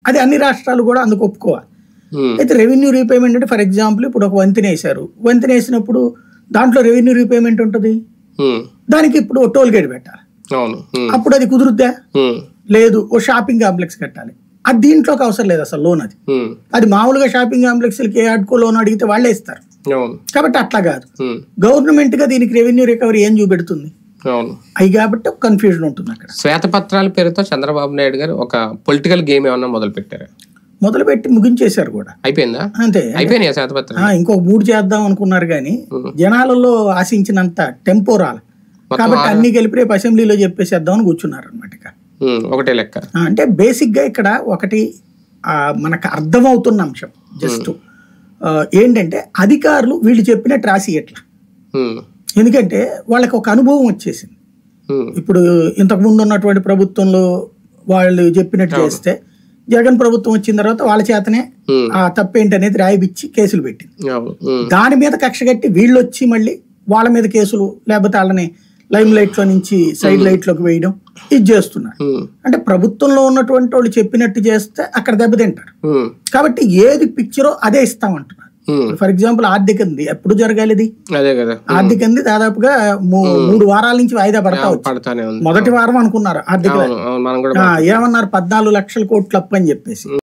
అది అన్ని రాష్ట్రాలు కూడా అందుకు ఒప్పుకోవాలి. అయితే రెవెన్యూ రీపేమెంట్ అంటే ఫర్ ఎగ్జాంపుల్ ఇప్పుడు ఒక వంతెన వేశారు, వంతెన వేసినప్పుడు దాంట్లో రెవెన్యూ రీపేమెంట్ ఉంటుంది, దానికి ఇప్పుడు టోల్ గేట్ పెట్టాలి, అప్పుడు అది కుదురుద్దా? లేదు. ఓ షాపింగ్ కాంప్లెక్స్ కట్టాలి, అది దీంట్లోకి అవసరం లేదు అసలు లోన్. అది మామూలుగా షాపింగ్ కాంప్లెక్స్లకి ఏ ఆడుకో లోన్ అడిగితే వాళ్ళే ఇస్తారు. కాబట్టి అట్లా కాదు, గవర్నమెంట్ గా దీనికి రెవెన్యూ రికవరీ ఏం చూపెడుతుంది అవి, కాబట్టి కన్ఫ్యూజన్ ఉంటుంది అక్కడ. శ్వేతపత్రాల పేరుతో చంద్రబాబు నాయుడు గారు ఒక పొలిటికల్ గేమ్ ఏమన్నా మొదలు పెట్టారు? మొదలుపెట్టి ముగించేశారు కూడా. అయిపోయిందా? అంతే, అయిపోయినాయి శ్వేతపత్రాలు. ఇంకొక 3 చేద్దాం అనుకున్నారు కానీ జనాలలో ఆశించినంత టెంపో రాలి, కాబట్టి అన్ని కలిపి రేపు అసెంబ్లీలో చెప్పేసేద్దాం అని కూర్చున్నారు అనమాట. ఒకటే లెక్క అంటే బేసిక్ గా ఇక్కడ ఒకటి మనకు అర్థమవుతున్న అంశం జస్ట్ ఏంటంటే అధికారులు వీళ్ళు చెప్పినట్టు రాసి ఎట్లా, ఎందుకంటే వాళ్ళకి ఒక అనుభవం వచ్చేసింది. ఇప్పుడు ఇంతకు ముందు ఉన్నటువంటి ప్రభుత్వంలో వాళ్ళు చెప్పినట్టు చేస్తే జగన్ ప్రభుత్వం వచ్చిన తర్వాత వాళ్ళ చేతనే ఆ తప్పేంటి అనేది రాయిపిచ్చి కేసులు పెట్టింది. దాని మీద కక్ష కట్టి వీళ్ళు వచ్చి మళ్ళీ వాళ్ళ మీద కేసులు, లేకపోతే వాళ్ళని లైమ్ లైట్ లో నుంచి సైడ్ లైట్ లోకి వేయడం ఇది చేస్తున్నారు. అంటే ప్రభుత్వంలో ఉన్నటువంటి వాళ్ళు చెప్పినట్టు చేస్తే అక్కడ దెబ్బతింటారు. కాబట్టి ఏది పిక్చరో అదే ఇస్తామంటున్నారు. ఫర్ ఎగ్జాంపుల్ ఆర్థికంది ఎప్పుడు జరగాలిది, ఆర్థికంది దాదాపుగా 3 వారాల నుంచి వాయిదా పడతా వచ్చి మొదటి వారం అనుకున్నారు ఆర్థిక, ఏమన్నారు 14 లక్షల కోట్లు అప్పు అని చెప్పేసి.